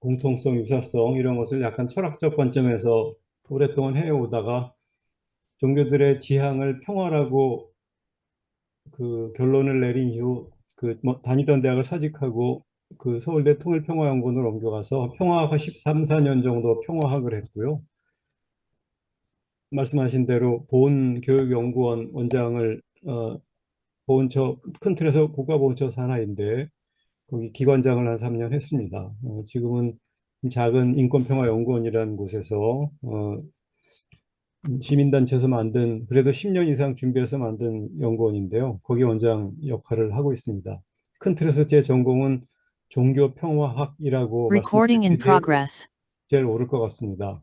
공통성, 유사성 이런 것을 약간 철학적 관점에서 오랫동안 해오다가 종교들의 지향을 평화라고 그 결론을 내린 이후 뭐 다니던 대학을 사직하고 그 서울대 통일평화연구원으로 옮겨가서 평화학 13, 14년 정도 평화학을 했고요. 말씀하신 대로 보훈교육연구원 원장을 보훈처 큰 틀에서 국가보훈처 산하인데 거기 기관장을 한 3년 했습니다. 지금은 작은 인권평화연구원이라는 곳에서 시민단체에서 만든 그래도 10년 이상 준비해서 만든 연구원인데요. 거기 원장 역할을 하고 있습니다. 큰 틀에서 제 전공은 종교평화학이라고 Recording in 말씀드리는 게 progress. 제일 옳을 것 같습니다.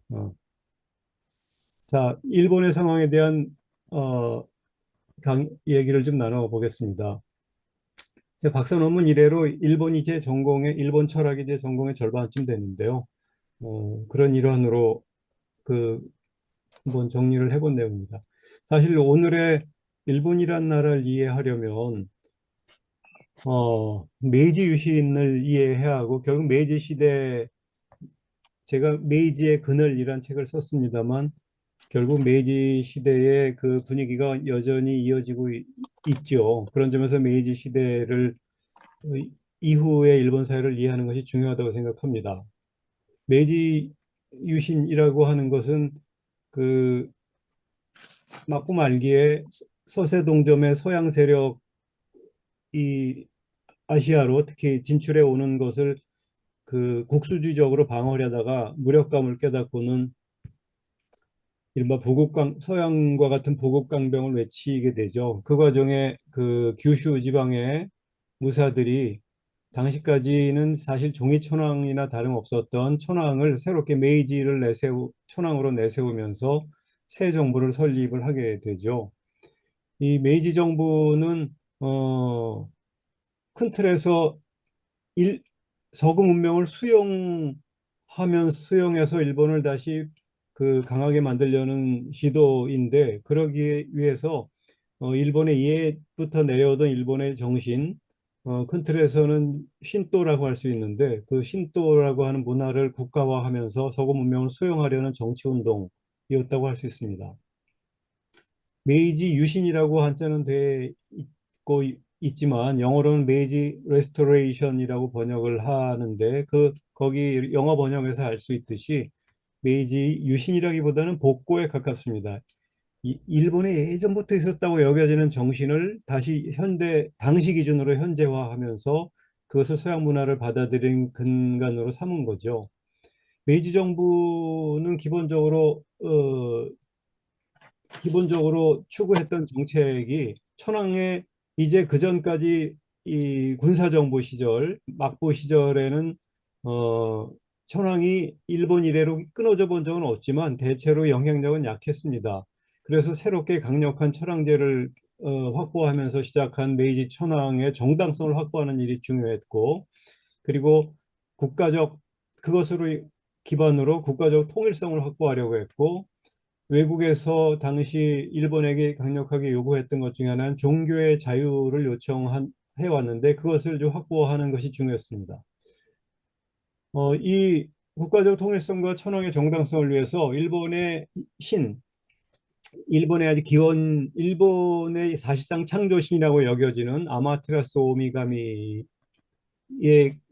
자, 일본의 상황에 대한 어, 얘기를 좀 나눠보겠습니다. 제 박사 논문 이래로 일본 철학이 제 전공의 절반쯤 되는데요. 그런 일환으로 그 한번 정리를 해본 내용입니다. 사실 오늘의 일본이란 나라를 이해하려면 메이지 유신을 이해해야 하고 결국 메이지 시대 제가 메이지의 그늘이란 책을 썼습니다만 결국 메이지 시대의 그 분위기가 여전히 이어지고 있죠. 그런 점에서 메이지 시대를 어, 이후의 일본 사회를 이해하는 것이 중요하다고 생각합니다. 메이지 유신이라고 하는 것은 그 맞고 말기에 서세동점의 서양 세력이 아시아로 특히 진출해 오는 것을 그 국수주의적으로 방어하려다가 무력감을 깨닫고는 이른바 서양과 같은 부국강병을 외치게 되죠. 그 과정에 그 규슈 지방의 무사들이 당시까지는 사실 종이 천황이나 다름없었던 천황을 새롭게 천황으로 내세우면서 새 정부를 설립을 하게 되죠. 이 메이지 정부는 큰 틀에서 일, 서구 문명을 수용해서 일본을 다시 그 강하게 만들려는 시도인데 그러기 위해서 일본의 옛부터 내려오던 일본의 정신 큰 틀에서는 신도라고 할 수 있는데 그 신도라고 하는 문화를 국가화하면서 서구 문명을 수용하려는 정치 운동이었다고 할 수 있습니다. 메이지 유신이라고 한자는 돼 있고 있지만 영어로는 메이지 레스토레이션이라고 번역을 하는데 거기 영어 번역에서 알 수 있듯이 메이지 유신이라기보다는 복고에 가깝습니다. 일본에 예전부터 있었다고 여겨지는 정신을 다시 당시 기준으로 현재화하면서 그것을 서양 문화를 받아들인 근간으로 삼은 거죠. 메이지 정부는 기본적으로 추구했던 정책이 천황의 이제 그 전까지 이 군사정부 시절, 막부 시절에는 어, 천황이 일본 이래로 끊어져 본 적은 없지만 대체로 영향력은 약했습니다. 그래서 새롭게 강력한 천황제를 확보하면서 시작한 메이지 천황의 정당성을 확보하는 일이 중요했고, 그리고 국가적 그것으로 기반으로 국가적 통일성을 확보하려고 했고, 외국에서 당시 일본에게 강력하게 요구했던 것 중에 하나는 종교의 자유를 해왔는데 그것을 좀 확보하는 것이 중요했습니다. 이 국가적 통일성과 천황의 정당성을 위해서 신, 일본의 사실상 창조신이라고 여겨지는 아마테라스 오미가미의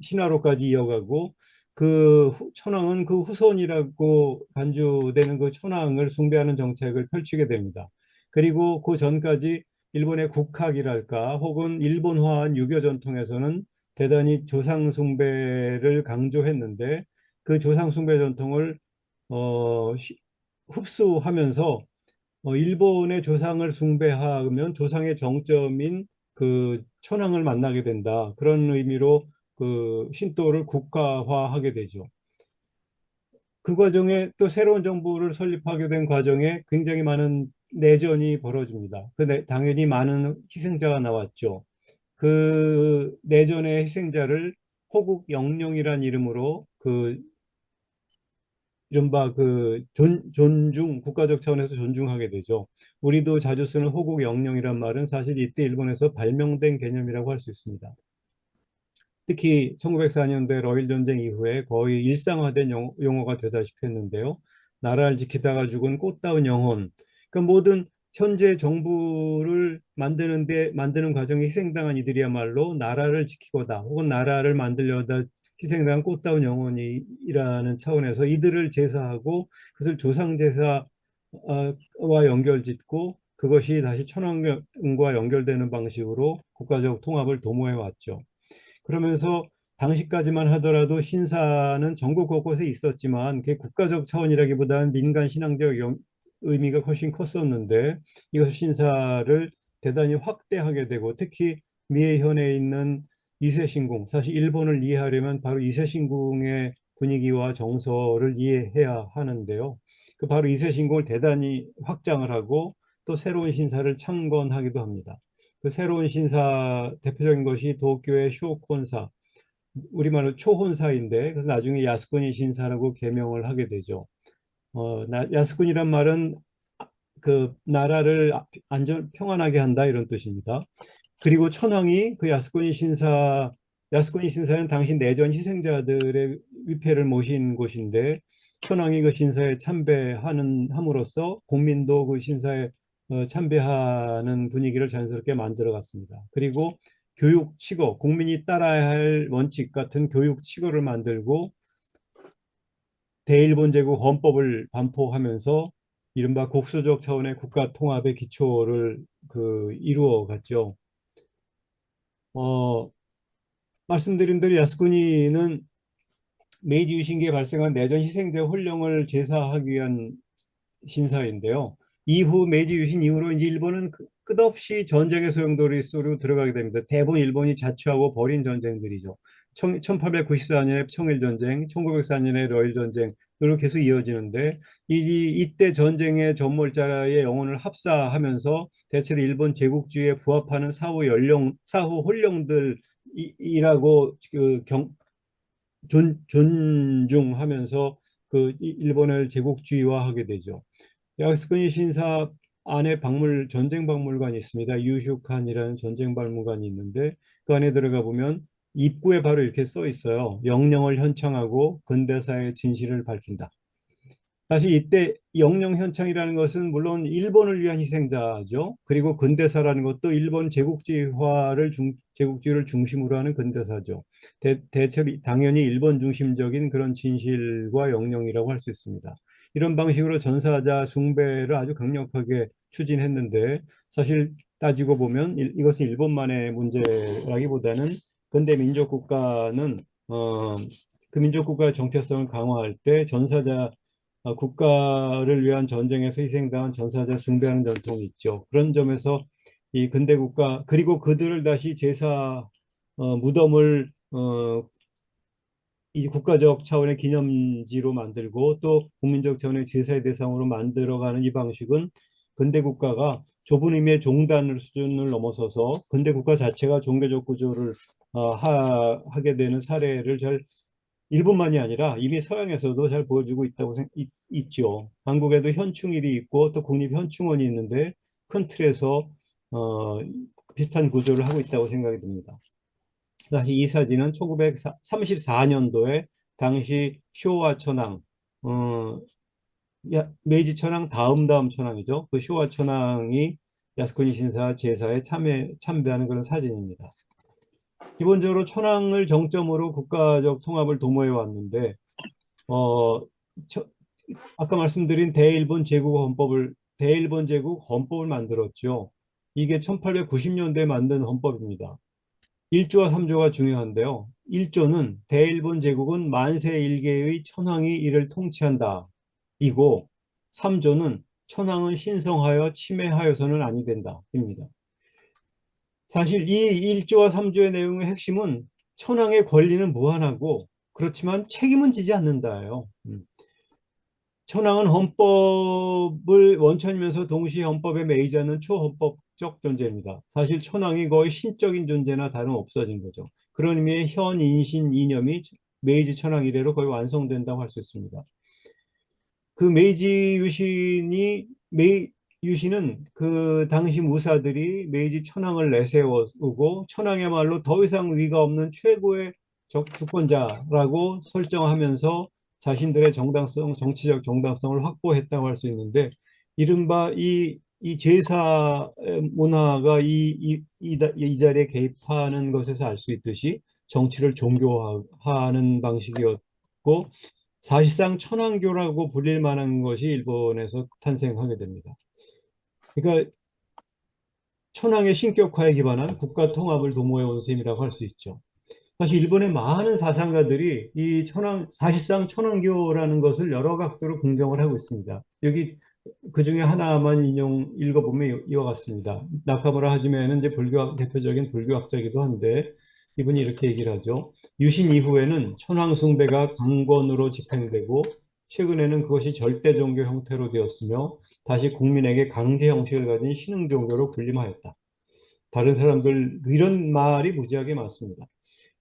신화로까지 이어가고 천황은 그 후손이라고 간주되는 그 천황을 숭배하는 정책을 펼치게 됩니다. 그리고 그 전까지 일본의 국학이랄까 혹은 일본화한 유교 전통에서는 대단히 조상 숭배를 강조했는데 그 조상 숭배 전통을 어, 시- 흡수하면서 일본의 조상을 숭배하면 조상의 정점인 그 천황을 만나게 된다. 그런 의미로 그 신도를 국가화하게 되죠. 그 과정에 또 새로운 정부를 설립하게 된 과정에 굉장히 많은 내전이 벌어집니다. 당연히 많은 희생자가 나왔죠. 그 내전의 희생자를 호국 영령이란 이름으로 이른바 존중, 국가적 차원에서 존중하게 되죠. 우리도 자주 쓰는 호국 영령이란 말은 사실 이때 일본에서 발명된 개념이라고 할 수 있습니다. 특히 1904년대 러일 전쟁 이후에 거의 일상화된 용어가 되다시피 했는데요. 나라를 지키다가 죽은 꽃다운 영혼. 그러니까 모든 현재 정부를 만드는 과정에 희생당한 이들이야말로 나라를 지키고다 혹은 나라를 만들려다 희생당한 꽃다운 영혼이라는 차원에서 이들을 제사하고 그것을 조상제사와 연결짓고 그것이 다시 천황과 연결되는 방식으로 국가적 통합을 도모해 왔죠. 그러면서 당시까지만 하더라도 신사는 전국 곳곳에 있었지만 그게 국가적 차원이라기보다는 민간 신앙적 의미가 훨씬 컸었는데 이것을 신사를 대단히 확대하게 되고 특히 미에현에 있는 이세신궁 사실 일본을 이해하려면 바로 이세신궁의 분위기와 정서를 이해해야 하는데요. 그 바로 이세신궁을 대단히 확장을 하고 또 새로운 신사를 창건하기도 합니다. 그 새로운 신사 대표적인 것이 도쿄의 쇼콘사, 우리말로 초혼사인데 그래서 나중에 야스쿠니 신사라고 개명을 하게 되죠. 야스쿠니란 말은 그 나라를 평안하게 한다 이런 뜻입니다. 그리고 천황이 그 야스쿠니 신사는 당시 내전 희생자들의 위패를 모신 곳인데 천황이 그 신사에 함으로써 국민도 그 신사에 참배하는 분위기를 자연스럽게 만들어 갔습니다. 그리고 교육 치거, 국민이 따라야 할 원칙 같은 교육 치거를 만들고 대일본 제국 헌법을 반포하면서 이른바 국수적 차원의 국가 통합의 기초를 이루어 갔죠. 어, 말씀드린 대로 야스쿠니는 메이지 유신기에 발생한 내전 희생자 혼령을 제사하기 위한 신사인데요. 이후 메이지 유신 이후로 이제 일본은 끝없이 전쟁의 소용돌이로 들어가게 됩니다. 대부분 일본이 자초하고 벌인 전쟁들이죠. 1894년에 청일전쟁, 1904년에 러일전쟁으로 계속 이어지는데 이때 전쟁의 전몰자의 영혼을 합사하면서 대체로 일본 제국주의에 부합하는 사후 혼령들이라고 존중하면서 일본을 제국주의화하게 되죠. 야스쿠니 신사 안에 전쟁 박물관이 있습니다. 유휴칸이라는 전쟁 박물관이 있는데 그 안에 들어가 보면 입구에 바로 이렇게 써 있어요. 영령을 현창하고 근대사의 진실을 밝힌다. 사실 이때 영영현창이라는 것은 물론 일본을 위한 희생자죠. 그리고 근대사라는 것도 일본 제국주의를 중심으로 하는 근대사죠. 대체로 당연히 일본 중심적인 그런 진실과 영영이라고 할 수 있습니다. 이런 방식으로 전사자 숭배를 아주 강력하게 추진했는데 사실 따지고 보면 이것은 일본만의 문제라기보다는 근대 민족 국가는 그 민족 국가의 정체성을 강화할 때 국가를 위한 전쟁에서 희생당한 전사자 숭배하는 전통이 있죠. 그런 점에서 이 근대 국가 그리고 그들을 다시 무덤을 이 국가적 차원의 기념지로 만들고 또 국민적 차원의 제사의 대상으로 만들어가는 이 방식은 근대 국가가 좁은 의미의 종단 수준을 넘어서서 근대 국가 자체가 종교적 구조를 하게 되는 사례를 일본만이 아니라 이미 서양에서도 잘 보여주고 있죠. 한국에도 현충일이 있고 또 국립현충원이 있는데 큰 틀에서 어, 비슷한 구조를 하고 있다고 생각이 듭니다. 사실 이 사진은 1934년도에 당시 쇼와 천황, 어, 메이지 천황 다음 천황이죠. 그 쇼와 천황이 야스쿠니 신사 제사에 참배하는 그런 사진입니다. 기본적으로 천황을 정점으로 국가적 통합을 도모해 왔는데 어, 저, 아까 말씀드린 대일본 제국 헌법을 만들었죠. 이게 1890년대에 만든 헌법입니다. 1조와 3조가 중요한데요. 1조는 대일본 제국은 만세 일개의 천황이 이를 통치한다. 이고 3조는 천황은 신성하여 침해하여서는 아니 된다. 입니다. 사실 이 1조와 3조의 내용의 핵심은 천황의 권리는 무한하고 그렇지만 책임은 지지 않는다예요. 천황은 헌법을 원천이면서 동시에 헌법에 매이지 않는 초헌법적 존재입니다. 사실 천황이 거의 신적인 존재나 다름없어진 거죠. 그런 의미의 현인신 이념이 메이지 천황 이래로 거의 완성된다고 할 수 있습니다. 그 유신은 그 당시 무사들이 메이지 천황을 내세우고 천황의말로 더 이상 위가 없는 최고의 주권자라고 설정하면서 자신들의 정당성, 정치적 정당성을 확보했다고 할 수 있는데, 이른바 이 제사 문화가 이 자리에 개입하는 것에서 알 수 있듯이 정치를 종교화하는 방식이었고, 사실상 천황교라고 불릴 만한 것이 일본에서 탄생하게 됩니다. 그러니까 천황의 신격화에 기반한 국가 통합을 도모해 온 셈이라고 할 수 있죠. 사실 일본의 많은 사상가들이 이 사실상 천황교라는 것을 여러 각도로 긍정을 하고 있습니다. 여기 그 중에 하나만 읽어보면 이와 같습니다. 나카무라 하지메는 이제 대표적인 불교학자이기도 한데, 이분이 이렇게 얘기를 하죠. 유신 이후에는 천황 숭배가 강권으로 집행되고, 최근에는 그것이 절대 종교 형태로 되었으며, 다시 국민에게 강제 형식을 가진 신흥 종교로 군림하였다. 다른 사람들 이런 말이 무지하게 많습니다.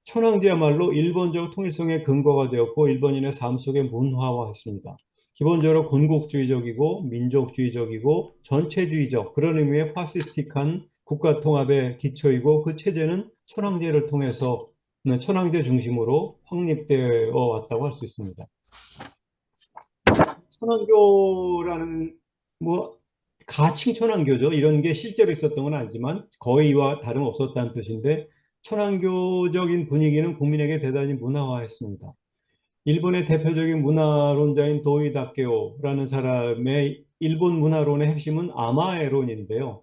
천황제야말로 일본적 통일성의 근거가 되었고, 일본인의 삶 속에 문화화했습니다. 기본적으로 군국주의적이고 민족주의적이고 전체주의적, 그런 의미의 파시스틱한 국가 통합의 기초이고, 그 체제는 천황제를 통해서 천황제 중심으로 확립되어 왔다고 할 수 있습니다. 천황교라는 뭐 가칭 천황교죠. 이런 게 실제로 있었던 건 아니지만 거의와 다름없었다는 뜻인데, 천황교적인 분위기는 국민에게 대단히 문화화했습니다. 일본의 대표적인 문화론자인 도이 다케오라는 사람의 일본 문화론의 핵심은 아마에론인데요.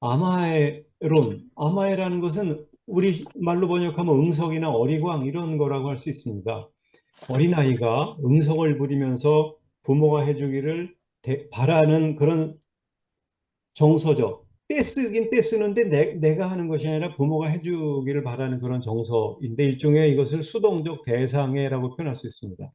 아마에라는 것은 우리 말로 번역하면 응석이나 어리광 이런 거라고 할 수 있습니다. 어린아이가 응석을 부리면서 부모가 해주기를 바라는 그런 정서죠. 떼쓰긴 떼쓰는데 내가 하는 것이 아니라 부모가 해주기를 바라는 그런 정서인데, 일종의 이것을 수동적 대상애라고 표현할 수 있습니다.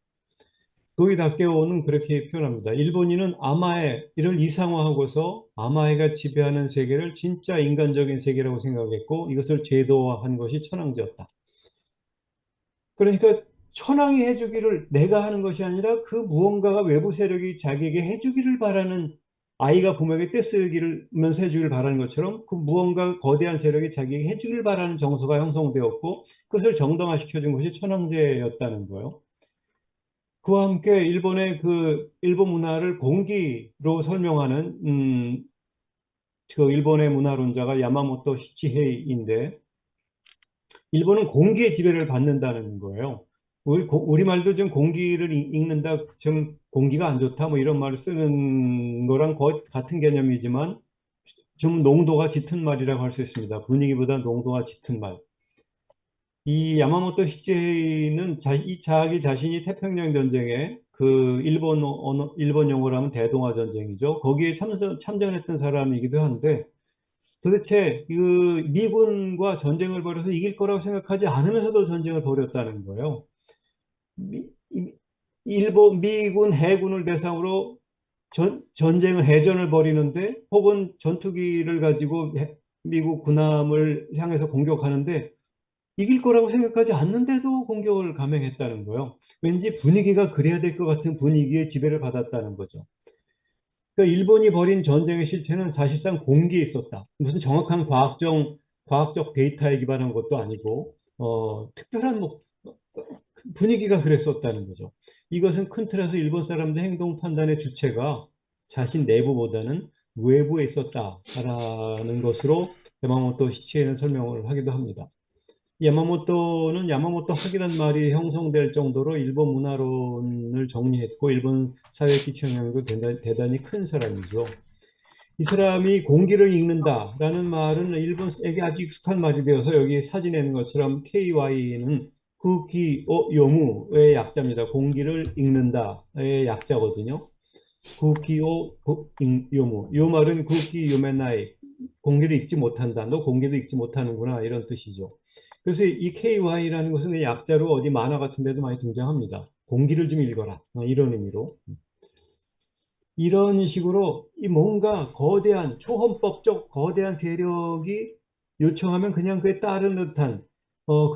도이 다케오는 그렇게 표현합니다. 일본인은 아마에를 이상화하고서 아마에가 지배하는 세계를 진짜 인간적인 세계라고 생각했고, 이것을 제도화한 것이 천황제였다. 그러니까 천황이 해주기를 내가 하는 것이 아니라 그 무언가가 외부 세력이 자기에게 해주기를 바라는, 아이가 부모에게 떼쓰기면서 해주기를 바라는 것처럼 그 무언가 거대한 세력이 자기에게 해주기를 바라는 정서가 형성되었고, 그것을 정당화시켜준 것이 천황제였다는 거예요. 그와 함께 일본 문화를 공기로 설명하는 그 일본의 문화론자가 야마모토 시치헤이인데, 일본은 공기의 지배를 받는다는 거예요. 우리말도 좀 공기를 읽는다, 좀 공기가 안 좋다, 뭐 이런 말을 쓰는 거랑 거의 같은 개념이지만, 좀 농도가 짙은 말이라고 할 수 있습니다. 분위기보다 농도가 짙은 말. 이 야마모토 시치헤이는 자기 자신이 태평양 전쟁에 그 일본 용어로 하면 대동아 전쟁이죠. 거기에 참전했던 사람이기도 한데, 도대체 그 미군과 전쟁을 벌여서 이길 거라고 생각하지 않으면서도 전쟁을 벌였다는 거예요. 미군 해군을 대상으로 해전을 벌이는데, 혹은 전투기를 가지고 미국 군함을 향해서 공격하는데 이길 거라고 생각하지 않는데도 공격을 감행했다는 거예요. 왠지 분위기가 그래야 될 것 같은 분위기에 지배를 받았다는 거죠. 그러니까 일본이 벌인 전쟁의 실체는 사실상 공기에 있었다. 무슨 정확한 과학적 데이터에 기반한 것도 아니고, 특별한 뭐 분위기가 그랬었다는 거죠. 이것은 큰 틀에서 일본 사람들 행동 판단의 주체가 자신 내부보다는 외부에 있었다라는 것으로 야마모토 시치에는 설명을 하기도 합니다. 야마모토는 야마모토 학이라는 말이 형성될 정도로 일본 문화론을 정리했고, 일본 사회에 끼친 영향도 대단히 큰 사람이죠. 이 사람이 공기를 읽는다라는 말은 일본에게 아주 익숙한 말이 되어서, 여기 사진에 있는 것처럼 KY는 구기오 요무의 약자입니다. 공기를 읽는다의 약자거든요. 구기오 요무. 요 말은 구기 요메나이. 공기를 읽지 못한다. 너 공기도 읽지 못하는구나. 이런 뜻이죠. 그래서 이 KY라는 것은 약자로 어디 만화 같은 데도 많이 등장합니다. 공기를 좀 읽어라. 이런 의미로. 이런 식으로 이 뭔가 거대한 초헌법적 거대한 세력이 요청하면 그냥 그에 따르는 듯한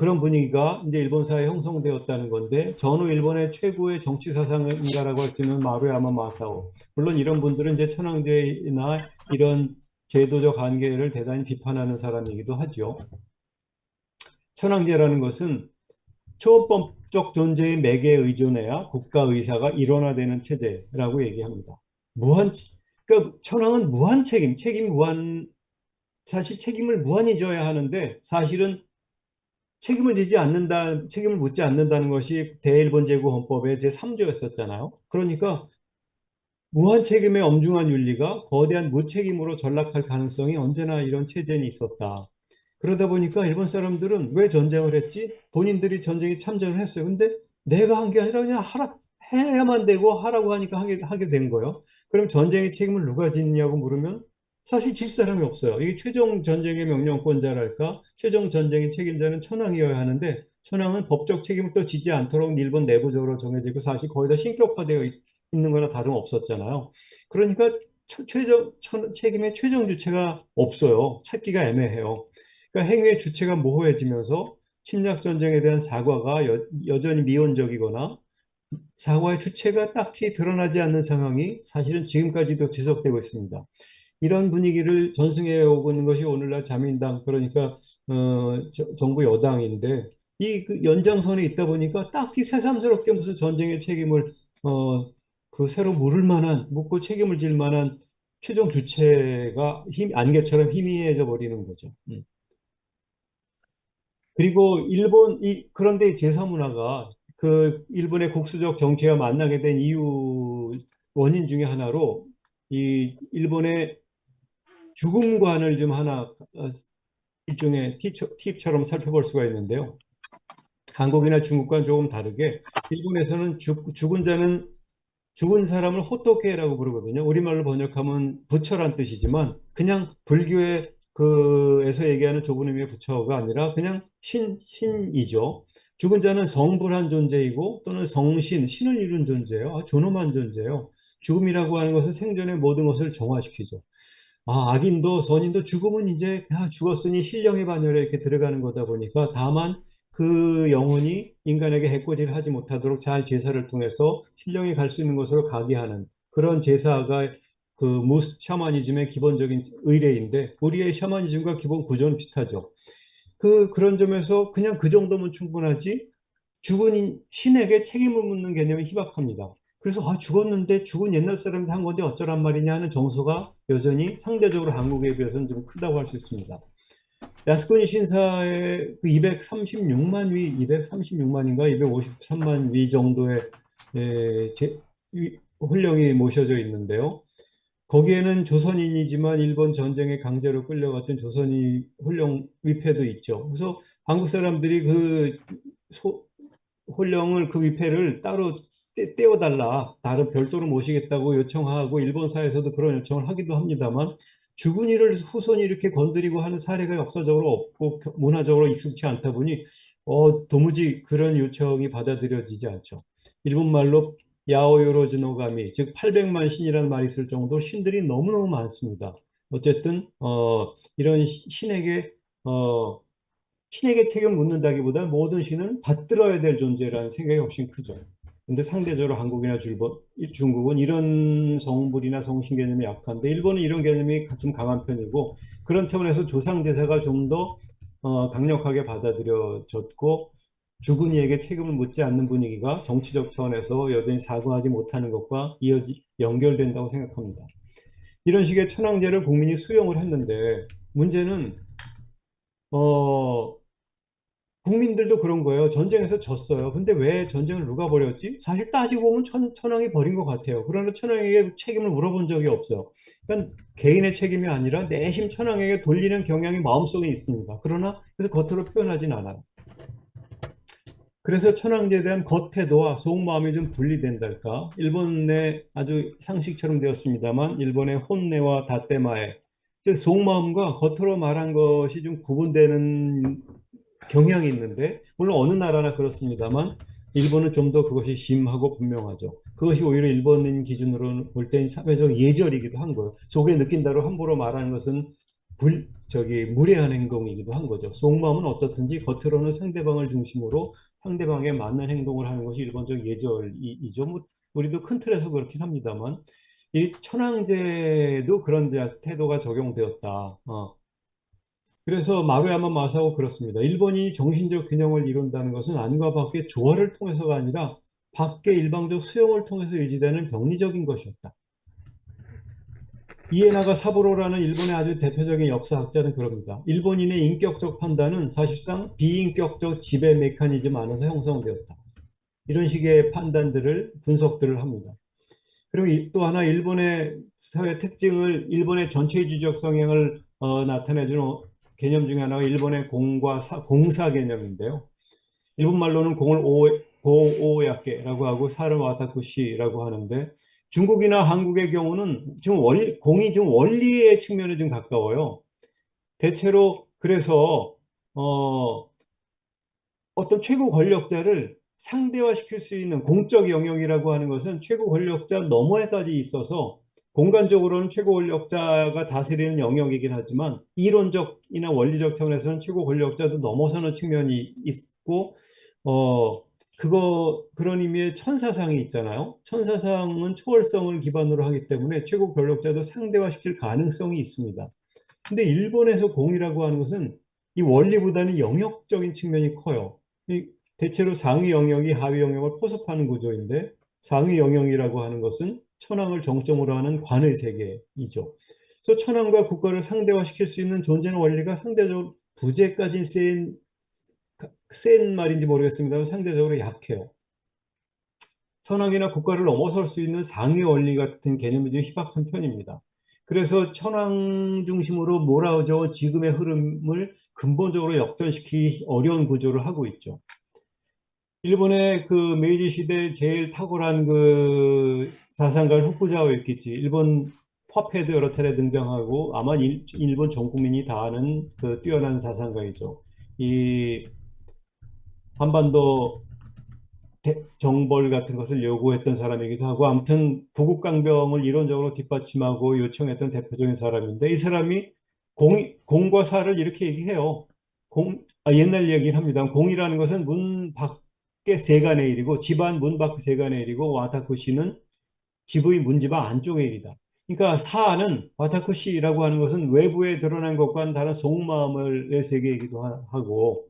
그런 분위기가 이제 일본 사회에 형성되었다는 건데, 전후 일본의 최고의 정치 사상가라고 할 수 있는 마루야마 마사오, 물론 이런 분들은 이제 천황제나 이런 제도적 한계를 대단히 비판하는 사람이기도 하죠. 천황제라는 것은 초법적 존재의 매개에 의존해야 국가 의사가 일원화되는 체제라고 얘기합니다. 무한, 그러니까 천황은 무한 책임 무한, 사실 책임을 무한히 져야 하는데 사실은 책임을 묻지 않는다는 것이 대일본제국 헌법의 제3조였었잖아요. 그러니까 무한 책임의 엄중한 윤리가 거대한 무책임으로 전락할 가능성이 언제나 이런 체제는 있었다. 그러다 보니까 일본 사람들은 왜 전쟁을 했지? 본인들이 전쟁에 참전을 했어요. 근데 내가 한 게 아니라 그냥 해야만 되고 하라고 하니까 하게 된 거예요. 그럼 전쟁의 책임을 누가 짓냐고 물으면 사실 질 사람이 없어요. 이게 최종 전쟁의 명령권자랄까? 최종 전쟁의 책임자는 천황이어야 하는데 천황은 법적 책임을 또 지지 않도록 일본 내부적으로 정해지고 사실 거의 다 신격화되어 있는 거나 다름없었잖아요. 그러니까 책임의 최종 주체가 없어요. 찾기가 애매해요. 그러니까 행위의 주체가 모호해지면서 침략 전쟁에 대한 사과가 여전히 미온적이거나 사과의 주체가 딱히 드러나지 않는 상황이 사실은 지금까지도 지속되고 있습니다. 이런 분위기를 전승해 오고 있는 것이 오늘날 자민당 그러니까 정부 여당인데 그 연장선에 있다 보니까 딱히 새삼스럽게 무슨 전쟁의 책임을 어, 그 새로 묻고 책임을 질 만한 최종 주체가 안개처럼 희미해져 버리는 거죠. 그리고 그런데 제사 문화가 그 일본의 국수적 정치와 만나게 된 이유 원인 중에 하나로 이 일본의 죽음관을 좀 하나 일종의 팁처럼 살펴볼 수가 있는데요. 한국이나 중국과는 조금 다르게 일본에서는 죽은 사람을 호토케라고 부르거든요. 우리말로 번역하면 부처란 뜻이지만 그냥 불교의 그에서 얘기하는 좁은 의미의 부처가 아니라 그냥 신이죠. 죽은 자는 성불한 존재이고 또는 신을 이룬 존재예요. 존엄한 존재예요. 죽음이라고 하는 것은 생전의 모든 것을 정화시키죠. 악인도 선인도 죽음은 이제 죽었으니 신령의 반열에 이렇게 들어가는 거다 보니까 다만 그 영혼이 인간에게 해코지를 하지 못하도록 잘 제사를 통해서 신령이 갈 수 있는 곳으로 가게 하는 그런 제사가 그 샤머니즘의 기본적인 의례인데 우리의 샤머니즘과 기본 구조는 비슷하죠. 그런 점에서 그냥 그 정도면 충분하지 죽은 신에게 책임을 묻는 개념이 희박합니다. 그래서 죽었는데 죽은 옛날 사람이 한 건데 어쩌란 말이냐 하는 정서가 여전히 상대적으로 한국에 비해서는 좀 크다고 할 수 있습니다. 야스쿠니 신사의 그 236만인가 253만 위 정도의 혼령이 모셔져 있는데요. 거기에는 조선인이지만 일본 전쟁에 강제로 끌려갔던 조선인 혼령 위패도 있죠. 그래서 한국 사람들이 혼령을 그 위패를 따로 떼어달라, 다른 별도로 모시겠다고 요청하고 일본 사회에서도 그런 요청을 하기도 합니다만 죽은 이를 후손이 이렇게 건드리고 하는 사례가 역사적으로 없고 문화적으로 익숙치 않다 보니 도무지 그런 요청이 받아들여지지 않죠. 일본말로 야오요로즈노가미, 즉 800만 신이라는 말이 있을 정도로 신들이 너무너무 많습니다. 어쨌든 이런 어, 신에게 책임을 묻는다기보다 모든 신은 받들어야 될 존재라는 생각이 훨씬 크죠. 근데 상대적으로 한국이나 중국은 이런 성불이나 성신 개념이 약한데 일본은 이런 개념이 좀 강한 편이고 그런 차원에서 조상 제사가 좀 더 강력하게 받아들여졌고 죽은 이에게 책임을 묻지 않는 분위기가 정치적 차원에서 여전히 사과하지 못하는 것과 연결된다고 생각합니다. 이런 식의 천황제를 국민이 수용을 했는데 문제는 어, 국민들도 그런 거예요. 전쟁에서 졌어요. 근데 왜 전쟁을 누가 벌였지? 사실 따지고 보면 천황이 벌인 것 같아요. 그러나 천황에게 책임을 물어본 적이 없어요. 그러니까 개인의 책임이 아니라 내심 천황에게 돌리는 경향이 마음속에 있습니다. 그러나 그래서 겉으로 표현하진 않아요. 그래서 천황제에 대한 겉태도와 속마음이 좀 분리된달까? 일본의 아주 상식처럼 되었습니다만 일본의 혼내와 다떼마에 즉 속마음과 겉으로 말한 것이 좀 구분되는 경향이 있는데 물론 어느 나라나 그렇습니다만 일본은 좀 더 그것이 심하고 분명하죠. 그것이 오히려 일본인 기준으로 볼 때는 사회적 예절이기도 한 거예요. 속에 느낀 대로 함부로 말하는 것은 무례한 행동이기도 한 거죠. 속마음은 어떻든지 겉으로는 상대방을 중심으로 상대방에 맞는 행동을 하는 것이 일본적 예절이죠. 뭐 우리도 큰 틀에서 그렇긴 합니다만 이 천황제도 그런 태도가 적용되었다. 그래서 마루야마 마사오 그렇습니다. 일본이 정신적 균형을 이룬다는 것은 안과 밖의 조화를 통해서가 아니라 밖의 일방적 수용을 통해서 유지되는 병리적인 것이었다. 이에나가 사부로라는 일본의 아주 대표적인 역사학자는 그럽니다. 일본인의 인격적 판단은 사실상 비인격적 지배 메커니즘 안에서 형성되었다. 이런 식의 판단들을 분석들을 합니다. 그리고 또 하나 일본의 사회 특징을 일본의 전체주의적 성향을 나타내주는 개념 중에 하나가 일본의 공사 개념인데요. 일본 말로는 공을 고오야케라고 하고 사를 와타쿠시라고 하는데 중국이나 한국의 경우는 지금 공이 좀 원리의 측면에 좀 가까워요. 대체로 그래서 어, 어떤 최고 권력자를 상대화시킬 수 있는 공적 영역이라고 하는 것은 최고 권력자 너머에까지 있어서 공간적으로는 최고 권력자가 다스리는 영역이긴 하지만 이론적이나 원리적 차원에서는 최고 권력자도 넘어서는 측면이 있고 그런 의미의 천사상이 있잖아요. 천사상은 초월성을 기반으로 하기 때문에 최고 권력자도 상대화시킬 가능성이 있습니다. 근데 일본에서 공이라고 하는 것은 이 원리보다는 영역적인 측면이 커요. 대체로 상위 영역이 하위 영역을 포섭하는 구조인데 상위 영역이라고 하는 것은 천황을 정점으로 하는 관의 세계이죠. 그래서 천황과 국가를 상대화시킬 수 있는 존재의 원리가 상대적으로 부재까지 센 말인지 모르겠습니다만 상대적으로 약해요. 천황이나 국가를 넘어설 수 있는 상위 원리 같은 개념이 좀 희박한 편입니다. 그래서 천황 중심으로 몰아져 지금의 흐름을 근본적으로 역전시키기 어려운 구조를 하고 있죠. 일본의 그 메이지 시대 제일 탁월한 그 사상가 후쿠자와 유키치, 일본 화폐도 여러 차례 등장하고 아마 일본 전 국민이 다 아는 그 뛰어난 사상가이죠. 이 한반도 정벌 같은 것을 요구했던 사람이기도 하고 아무튼 부국강병을 이론적으로 뒷받침하고 요청했던 대표적인 사람인데 이 사람이 공과 사를 이렇게 얘기해요. 옛날 얘기를 합니다. 공이라는 것은 문 밖의 세간의 일이고 집안 문 밖의 세간의 일이고 와타쿠시는 집의 문지방 안쪽의 일이다. 그러니까 사는 와타쿠시라고 하는 것은 외부에 드러난 것과는 다른 속마음의 세계이기도 하고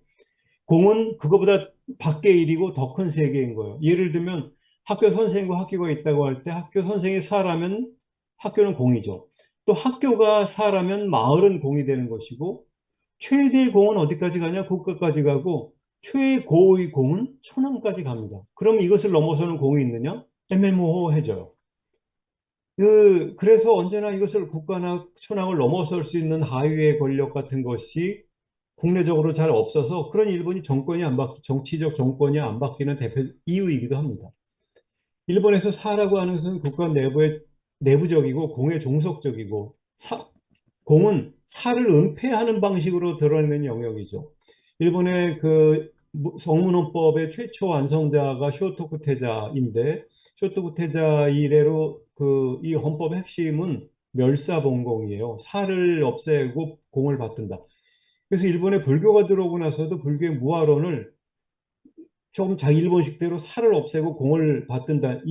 공은 그거보다 밖의 일이고 더 큰 세계인 거예요. 예를 들면 학교 선생과 학교가 있다고 할 때 학교 선생이 사라면 학교는 공이죠. 또 학교가 사라면 마을은 공이 되는 것이고 최대의 공은 어디까지 가냐? 국가까지 가고 최고의 공은 천왕까지 갑니다. 그럼 이것을 넘어서는 공이 있느냐? 애매모호해져요. 그래서 언제나 이것을 국가나 천황을 넘어설 수 있는 하위의 권력 같은 것이 국내적으로 잘 없어서 그런 일본이 정치적 정권이 안 바뀌는 대표 이유이기도 합니다. 일본에서 사라고 하는 것은 국가 내부의 내부적이고 공의 종속적이고 공은 사를 은폐하는 방식으로 드러내는 영역이죠. 일본의 그 성문헌법의 최초 완성자가 쇼토쿠 테자인데 쇼토쿠 테자 이래로 그 이 헌법의 핵심은 멸사봉공이에요. 사를 없애고 공을 받든다. 그래서 일본에 불교가 들어오고 나서도 불교의 무아론을 조금 자기 일본식대로 살을 없애고 공을 받든다.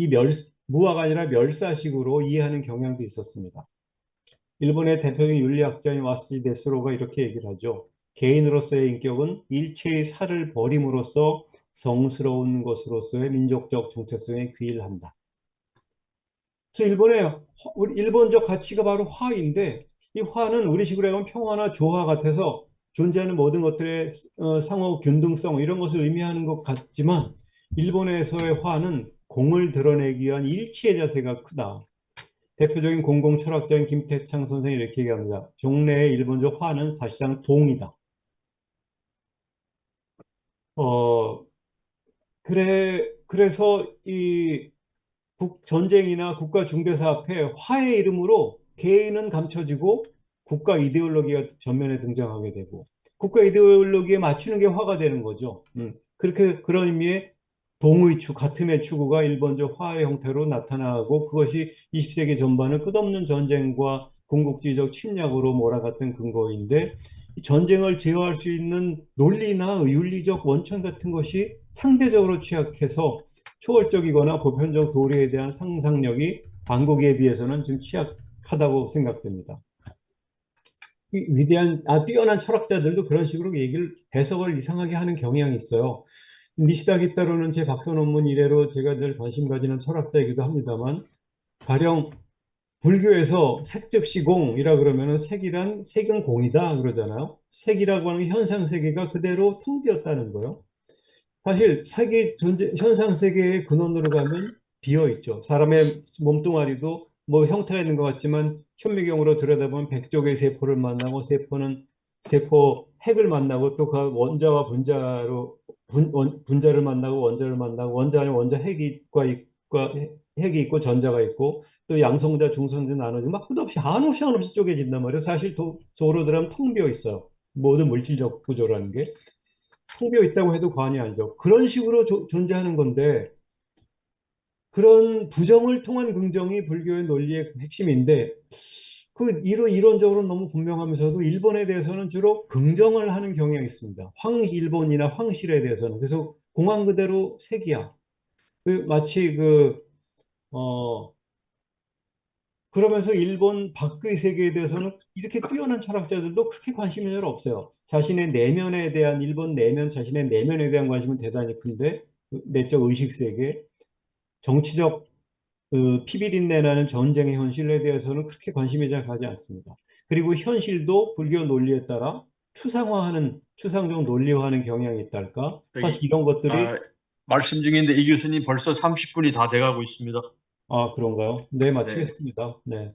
무아가 아니라 멸사식으로 이해하는 경향도 있었습니다. 일본의 대표적인 윤리학자인 와스지 데스로가 이렇게 얘기를 하죠. 개인으로서의 인격은 일체의 살을 버림으로써 성스러운 것으로서의 민족적 정체성에 귀일한다. 그래서 우리 일본적 가치가 바로 화인데 이 화는 우리식으로 하면 평화나 조화 같아서 존재하는 모든 것들의 상호 균등성 이런 것을 의미하는 것 같지만 일본에서의 화는 공을 드러내기 위한 일치의 자세가 크다. 대표적인 공공 철학자인 김태창 선생이 이렇게 얘기합니다. 종래의 일본적 화는 사실상 동이다. 어, 그래서 이 전쟁이나 국가 중대사 앞에 화의 이름으로 개인은 감춰지고 국가 이데올로기가 전면에 등장하게 되고 국가 이데올로기에 맞추는 게 화가 되는 거죠. 그렇게 그런 의미의 동의 같음의 추구가 일본적 화의 형태로 나타나고 그것이 20세기 전반을 끝없는 전쟁과 군국주의적 침략으로 몰아갔던 근거인데 전쟁을 제어할 수 있는 논리나 윤리적 원천 같은 것이 상대적으로 취약해서 초월적이거나 보편적 도리에 대한 상상력이 반국에 비해서는 좀 취약하다고 생각됩니다. 위대한, 뛰어난 철학자들도 그런 식으로 얘기를, 해석을 이상하게 하는 경향이 있어요. 니시다 기타로는 제 박사 논문 이래로 제가 늘 관심 가지는 철학자이기도 합니다만, 가령 불교에서 색즉 시공이라 그러면은 색은 공이다 그러잖아요. 색이라고 하는 현상 세계가 그대로 텅비었다는 거예요. 사실 세계 존재 현상 세계의 근원으로 가면 비어 있죠. 사람의 몸뚱아리도 뭐 형태가 있는 것 같지만 현미경으로 들여다보면 백족의 세포를 만나고 세포는 세포 핵을 만나고 또 그 원자와 분자로 분자를 만나고 원자를 만나고 원자 안에 원자 핵이 있고 전자가 있고 또 양성자 중성자 나눠지고 막 끝없이 한없이 쪼개진단 말이에요. 사실 속으로 들어가면 텅 비어 있어요. 모든 물질적 구조라는 게. 텅 비어 있다고 해도 과언이 아니죠. 그런 식으로 존재하는 건데 그런 부정을 통한 긍정이 불교의 논리의 핵심인데 그 이론적으로 너무 분명하면서도 일본에 대해서는 주로 긍정을 하는 경향이 있습니다. 황일본이나 황실에 대해서는. 그래서 공안 그대로 색이야. 마치 어, 그러면서 일본 밖의 세계에 대해서는 이렇게 뛰어난 철학자들도 그렇게 관심이 잘 없어요. 자신의 내면에 대한 일본 내면, 자신의 내면에 대한 관심은 대단히 큰데 그 내적 의식 세계, 정치적 피비린내 나는 전쟁의 현실에 대해서는 그렇게 관심이 잘 가지 않습니다. 그리고 현실도 불교 논리에 따라 추상적 논리화하는 경향이 있달까? 사실 저기 이런 것들이. 아, 말씀 중인데 이 교수님 벌써 30분이 다 돼가고 있습니다. 그런가요? 네, 네. 마치겠습니다. 네.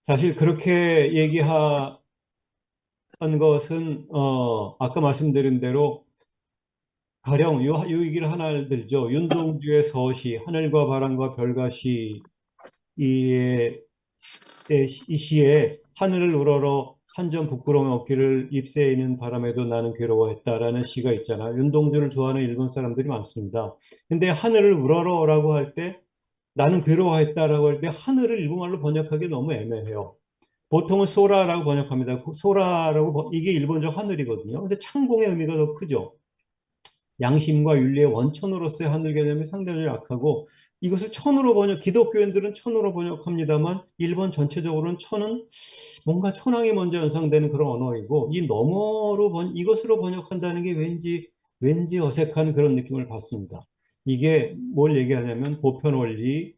사실 그렇게 얘기한 것은 아까 말씀드린 대로 가령 요 얘기를 하나 들죠. 윤동주의 서시 하늘과 바람과 별과 시 이의 이 시에 하늘을 우러러 한 점 부끄러움 없기를 잎새이는 바람에도 나는 괴로워했다라는 시가 있잖아요. 윤동주를 좋아하는 일본 사람들이 많습니다. 근데 하늘을 우러러라고 할 때 나는 괴로워했다라고 할 때 하늘을 일본말로 번역하기 너무 애매해요. 보통은 소라라고 번역합니다. 이게 일본적 하늘이거든요. 근데 창공의 의미가 더 크죠. 양심과 윤리의 원천으로서의 하늘 개념이 상당히 약하고 이것을 천으로 기독교인들은 천으로 번역합니다만 일본 전체적으로는 천은 뭔가 천왕이 먼저 연상되는 그런 언어이고 이 이것으로 번역한다는 게 왠지 어색한 그런 느낌을 받습니다. 이게 뭘 얘기하냐면 보편 원리,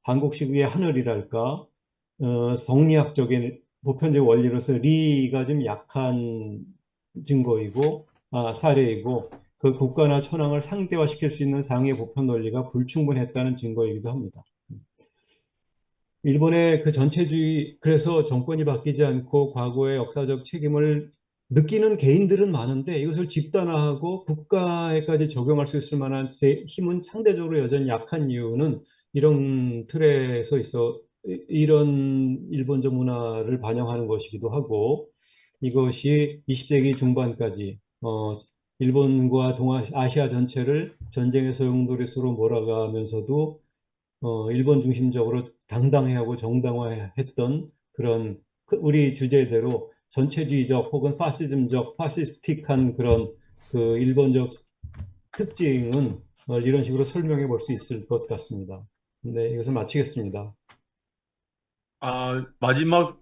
한국식의 하늘이랄까, 성리학적인 보편적 원리로서 리가 좀 약한 증거이고, 사례이고, 그 국가나 천황을 상대화시킬 수 있는 상의 보편 논리가 불충분했다는 증거이기도 합니다. 일본의 그 전체주의, 그래서 정권이 바뀌지 않고 과거의 역사적 책임을 느끼는 개인들은 많은데 이것을 집단화하고 국가에까지 적용할 수 있을 만한 힘은 상대적으로 여전히 약한 이유는 이런 틀에서 이런 일본적 문화를 반영하는 것이기도 하고 이것이 20세기 중반까지 일본과 아시아 전체를 전쟁의 소용돌이수로 몰아가면서도 일본 중심적으로 당당해하고 정당화했던 그런 우리 주제대로 전체주의적 혹은 파시스틱한 그런 그 일본적 특징은 이런 식으로 설명해 볼 수 있을 것 같습니다. 네, 이것을 마치겠습니다.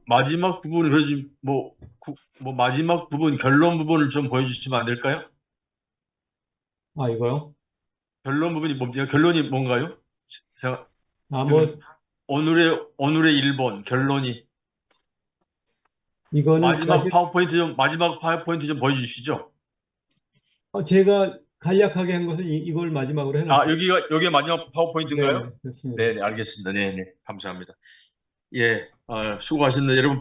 마지막 부분을 그러지 뭐 마지막 부분 결론 부분을 좀 보여주시면 안 될까요? 이거요? 결론 부분이 뭡니까? 결론이 뭔가요? 자, 좀 뭐 오늘의 일본 결론이 이거는 사실 마지막 파워포인트 좀 보여주시죠. 제가 간략하게 한 것은 이걸 마지막으로 해놨고. 여기가 마지막 파워포인트인가요? 네, 그렇습니다. 네, 네, 알겠습니다. 네, 네, 감사합니다. 예, 수고하셨습니다. 여러분.